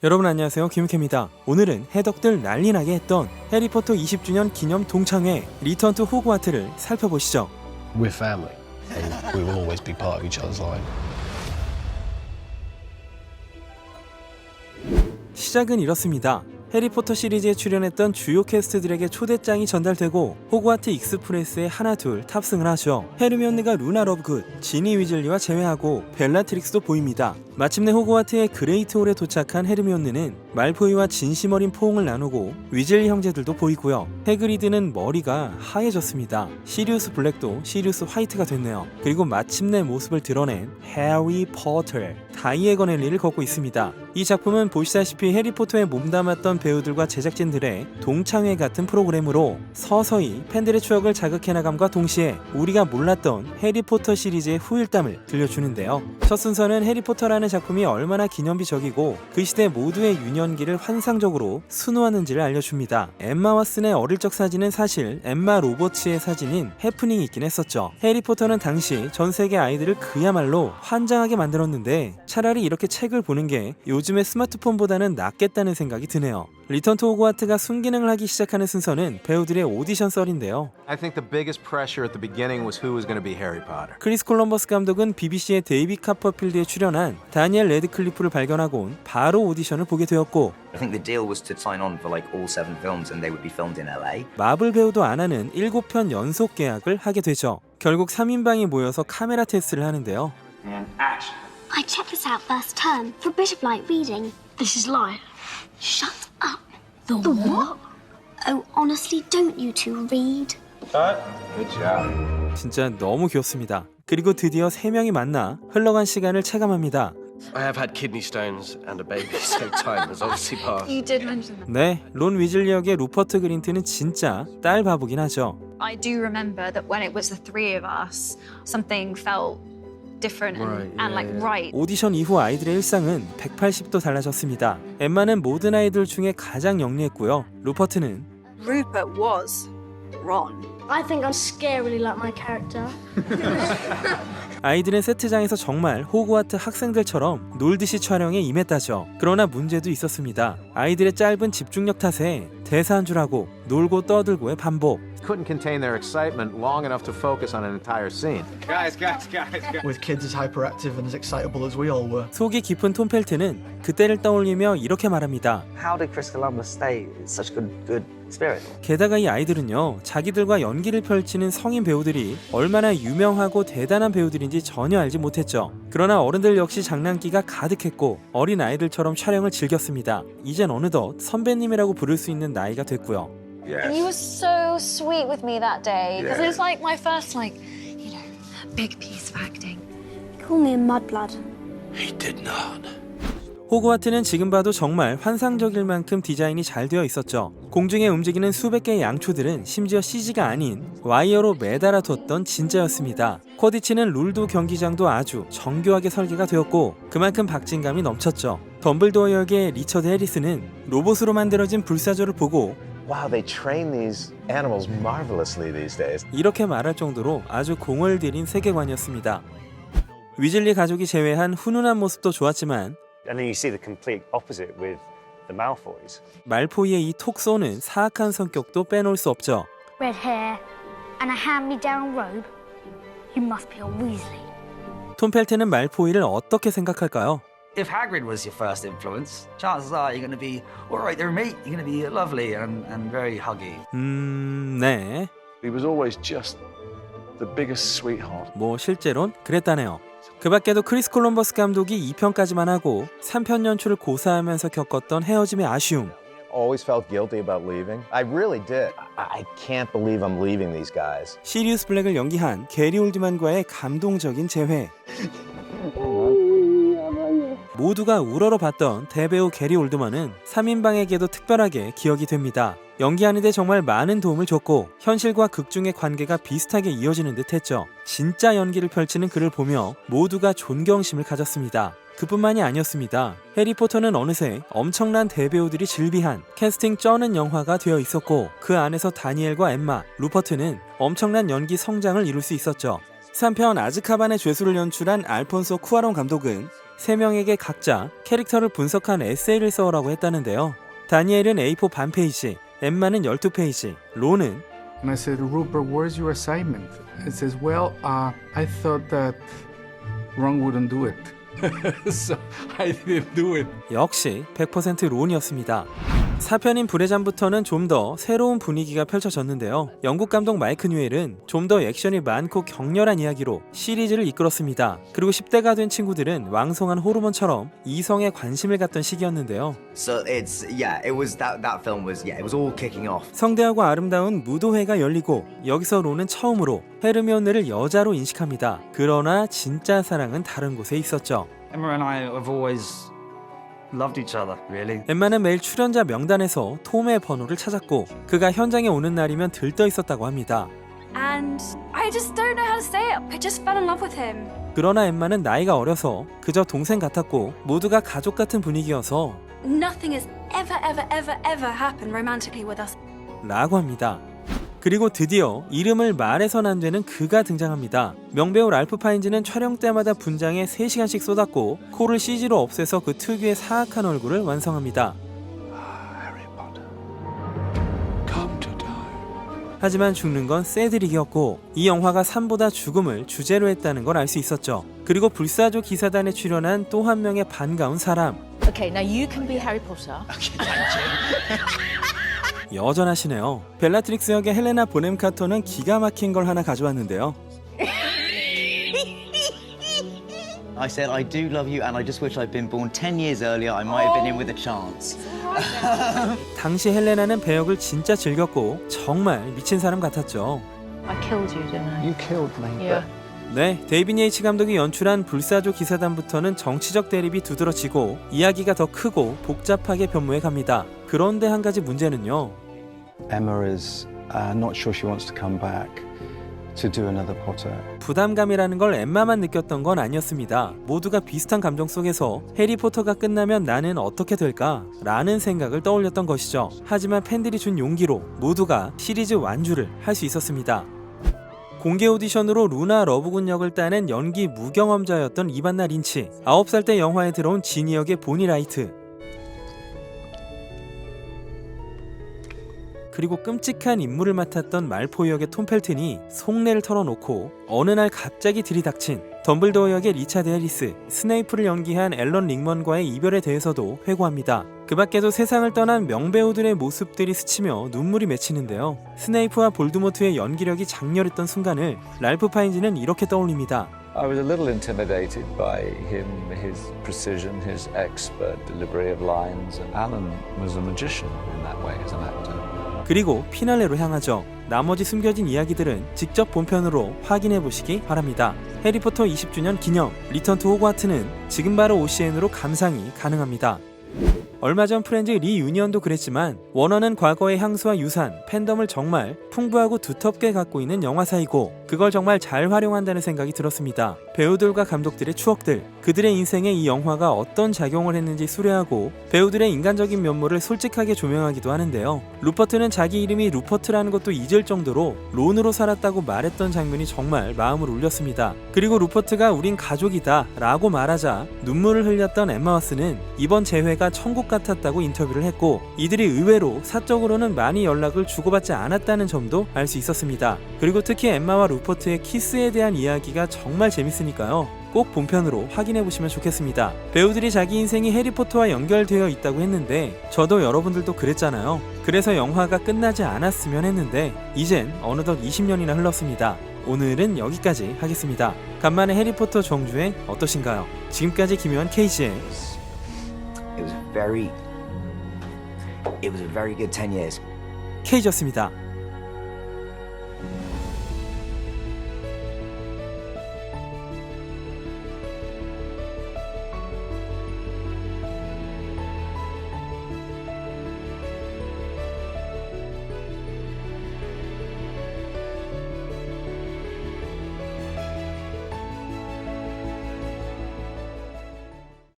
여러분 안녕하세요, 김우케입니다. 오늘은 해덕들 난리나게 했던 해리포터 20주년 기념 동창회 리턴 투 호그와트를 살펴보시죠. We're family, and we will always be part of each other's life. 시작은 이렇습니다. 해리포터 시리즈에 출연했던 주요 캐스트들에게 초대장이 전달되고 호그와트 익스프레스에 하나둘 탑승을 하죠. 헤르미온느가 루나 러브굿, 지니 위즐리와 제외하고 벨라트릭스도 보입니다. 마침내 호그와트의 그레이트 홀에 도착한 헤르미온느는 말포이와 진심 어린 포옹을 나누고 위즐리 형제들도 보이고요. 해그리드는 머리가 하얘졌습니다. 시리우스 블랙도 시리우스 화이트가 됐네요. 그리고 마침내 모습을 드러낸 해리 포터, 다이애건 앨리를 걷고 있습니다. 이 작품은 보시다시피 해리포터에 몸담았던 배우들과 제작진들의 동창회 같은 프로그램으로 서서히 팬들의 추억을 자극해 나감과 동시에 우리가 몰랐던 해리포터 시리즈의 후일담을 들려주는데요. 첫 순서는 해리포터라는 작품이 얼마나 기념비적이고 그 시대 모두의 유년기를 환상적으로 순호하는지를 알려줍니다. 엠마 왓슨의 어릴 적 사진은 사실 엠마 로버츠의 사진인 해프닝이 있긴 했었죠. 해리포터는 당시 전 세계 아이들을 그야말로 환장하게 만들었는데 차라리 이렇게 책을 보는 게 요즘의 스마트폰보다는 낫겠다는 생각이 드네요. 리턴 투 호그와트가 순기능을 하기 시작하는 순서는 배우들의 오디션 썰인데요. I think the biggest pressure at the beginning was who was going to be Harry Potter. 크리스 콜럼버스 감독은 BBC의 데이비 카퍼필드에 출연한 다니엘 레드클리프를 발견하곤 바로 오디션을 보게 되었고, I think the deal was to sign on for like all 7 films and they would be filmed in LA. 마블 배우도 안 하는 7편 연속 계약을 하게 되죠. 결국 3인방이 모여서 카메라 테스트를 하는데요. I checked this out first term for Bishop Light reading. This is light. Shut up. The what? Oh, honestly, don't you two read? Good job. 진짜 너무 귀엽습니다. 그리고 드디어 3명이 만나 흘러간 시간을 체감합니다. I have had kidney stones and a baby, so time has obviously passed. You did mention that. 네, 론 위즐리 역의 루퍼트 그린트는 진짜 딸 바보긴 하죠. I do remember that when it was the three of us, something felt different and like right. 오디션 이후 아이들의 일상은 180도 달라졌습니다. 엠마는 모든 아이돌 중에 가장 영리했고요. 루퍼트는 Rupert was Ron. I think I'm scarily like my character. 아이들은 세트장에서 정말 호그와트 학생들처럼 놀듯이 촬영에 임했다죠. 그러나 문제도 있었습니다. 아이들의 짧은 집중력 탓에 대사 한 줄 하고 놀고 떠들고의 반복. Couldn't contain their excitement long enough to focus on an entire scene. Guys. With kids as hyperactive and as excitable as we all were. 속이 깊은 톰 펠트는 그때를 떠올리며 이렇게 말합니다. How did Chris Columbus stay in such good spirit? 게다가 이 아이들은요, 자기들과 연기를 펼치는 성인 배우들이 얼마나 유명하고 대단한 배우들인지 전혀 알지 못했죠. 그러나 어른들 역시 장난기가 가득했고 어린 아이들처럼 촬영을 즐겼습니다. 이젠 어느덧 선배님이라고 부를 수 있는 나이가 됐고요. And you were so sweet with me that day because it's like my first big piece of acting. Call me a mudblood. He did not. 호그와트는 지금 봐도 정말 환상적일 만큼 디자인이 잘 되어 있었죠. 공중에 움직이는 수백 개의 양초들은 심지어 CG가 아닌 와이어로 매달아뒀던 진짜였습니다. 쿼디치는 룰도 경기장도 아주 정교하게 설계가 되었고 그만큼 박진감이 넘쳤죠. 덤블도어 역의 리처드 해리스는 로봇으로 만들어진 불사조를 보고 Wow, they train these animals marvelously these days. 이렇게 말할 정도로 아주 공을 들인 세계관이었습니다. 위즐리 가족이 제외한 훈훈한 모습도 좋았지만 And then you see the complete opposite with the Malfoys. 말포이의 이 톡 쏘는 사악한 성격도 빼놓을 수 없죠. Red hair and a hand-me-down robe. You must be a Weasley. 톰 펠트는 말포이를 어떻게 생각할까요? If Hagrid was your first influence, chances are you're going to be all right there, mate. You're going to be lovely and very huggy. 네. He was always just the biggest sweetheart. 뭐 실제론 그랬다네요. 그 밖에도 크리스 콜럼버스 감독이 2편까지만 하고 3편 연출을 고사하면서 겪었던 헤어짐의 아쉬움. Always felt guilty about leaving. I really did. I can't believe I'm leaving these guys. 시리우스 블랙을 연기한 게리 올드만과의 감동적인 재회. 모두가 우러러봤던 대배우 게리 올드만은 3인방에게도 특별하게 기억이 됩니다. 연기하는데 정말 많은 도움을 줬고 현실과 극중의 관계가 비슷하게 이어지는 듯 했죠. 진짜 연기를 펼치는 그를 보며 모두가 존경심을 가졌습니다. 그뿐만이 아니었습니다. 해리포터는 어느새 엄청난 대배우들이 즐비한 캐스팅 쩌는 영화가 되어 있었고 그 안에서 다니엘과 엠마, 루퍼트는 엄청난 연기 성장을 이룰 수 있었죠. 3편 아즈카반의 죄수를 연출한 알폰소 쿠아론 감독은 3명에게 각자 캐릭터를 분석한 에세이를 써오라고 했다는데요. 다니엘은 A4 반 페이지, 엠마는 12페이지, 론은 And I said, Rupert, where's your assignment? It says, well, I thought that Ron wouldn't do it. So I didn't do it. 역시 100% 론이었습니다. 4편인 불의 잠부터는 좀 더 새로운 분위기가 펼쳐졌는데요. 영국 감독 마이크 뉴엘은 좀 더 액션이 많고 격렬한 이야기로 시리즈를 이끌었습니다. 그리고 10대가 된 친구들은 왕성한 호르몬처럼 이성에 관심을 갖던 시기였는데요. So it was that film was it was all kicking off. 성대하고 아름다운 무도회가 열리고 여기서 론은 처음으로 헤르미온느를 여자로 인식합니다. 그러나 진짜 사랑은 다른 곳에 있었죠. Emma and I have always loved each other, really. 엠마는 매일 출연자 명단에서 톰의 번호를 찾았고 그가 현장에 오는 날이면 들떠 있었다고 합니다. And I just don't know how to say it. I just fell in love with him. 그러나 엠마는 나이가 어려서 그저 동생 같았고 모두가 가족 같은 분위기여서 Nothing has ever happened romantically with us. 라고 합니다. 그리고 드디어 이름을 말해선 안 되는 그가 등장합니다. 명배우 랄프 파인즈는 촬영 때마다 분장에 3시간씩 쏟았고 코를 CG로 없애서 그 특유의 사악한 얼굴을 완성합니다. 하지만 죽는 건 세드릭이었고 이 영화가 삶보다 죽음을 주제로 했다는 걸 알 수 있었죠. 그리고 불사조 기사단에 출연한 또 한 명의 반가운 사람. Okay, now you can be Harry Potter. 여전하시네요. 벨라트릭스 역의 헬레나 보넴 카터는 기가 막힌 걸 하나 가져왔는데요. I said I do love you and I just wish I'd been born 10 years earlier. I might have been in with a chance. 당시 헬레나는 배역을 진짜 즐겼고 정말 미친 사람 같았죠. I killed you, didn't I? You killed me. Yeah. 네, 데이빗 예이츠 감독이 연출한 불사조 기사단부터는 정치적 대립이 두드러지고 이야기가 더 크고 복잡하게 변모해 갑니다. 그런데 한 가지 문제는요. Emma is not sure she wants to come back to do another Potter. 부담감이라는 걸 엠마만 느꼈던 건 아니었습니다. 모두가 비슷한 감정 속에서 해리포터가 끝나면 나는 어떻게 될까? 라는 생각을 떠올렸던 것이죠. 하지만 팬들이 준 용기로 모두가 시리즈 완주를 할 수 있었습니다. 공개 오디션으로 루나 러브군 역을 따낸 연기 무경험자였던 이반나 린치, 9살 때 영화에 들어온 지니 역의 보니 라이트, 그리고 끔찍한 임무를 맡았던 말포이 역의 톰 펠튼이 속내를 털어놓고 어느 날 갑자기 들이닥친 덤블도어 역의 리차드 해리스, 스네이프를 연기한 앨런 링먼과의 이별에 대해서도 회고합니다. 그 밖에도 세상을 떠난 명배우들의 모습들이 스치며 눈물이 맺히는데요. 스네이프와 볼드모트의 연기력이 장렬했던 순간을 랄프 파인즈는 이렇게 떠올립니다. I was a little intimidated by him, his precision, his expert delivery of lines. And Alan was a magician in that way as an actor. 그리고 피날레로 향하죠. 나머지 숨겨진 이야기들은 직접 본편으로 확인해 보시기 바랍니다. 해리포터 20주년 기념 리턴 투 호그와트는 지금 바로 OCN으로 감상이 가능합니다. 얼마 전 프렌즈 리유니언도 그랬지만 워너는 과거의 향수와 유산, 팬덤을 정말 풍부하고 두텁게 갖고 있는 영화사이고 그걸 정말 잘 활용한다는 생각이 들었습니다. 배우들과 감독들의 추억들, 그들의 인생에 이 영화가 어떤 작용을 했는지 수려하고 배우들의 인간적인 면모를 솔직하게 조명하기도 하는데요. 루퍼트는 자기 이름이 루퍼트라는 것도 잊을 정도로 론으로 살았다고 말했던 장면이 정말 마음을 울렸습니다. 그리고 루퍼트가 우린 가족이다 라고 말하자 눈물을 흘렸던 엠마 왓슨은 이번 재회가 천국 같았다고 인터뷰를 했고 이들이 의외로 사적으로는 많이 연락을 주고받지 않았다는 점도 알 수 있었습니다. 그리고 특히 엠마와 루퍼트의 키스에 대한 이야기가 정말 재밌으니까요. 꼭 본편으로 확인해보시면 좋겠습니다. 배우들이 자기 인생이 해리포터와 연결되어 있다고 했는데 저도 여러분들도 그랬잖아요. 그래서 영화가 끝나지 않았으면 했는데 이젠 어느덧 20년이나 흘렀습니다. 오늘은 여기까지 하겠습니다. 간만에 해리포터 정주행 어떠신가요? 지금까지 김요한 KG의 It was a very good 10 years. KG였습니다.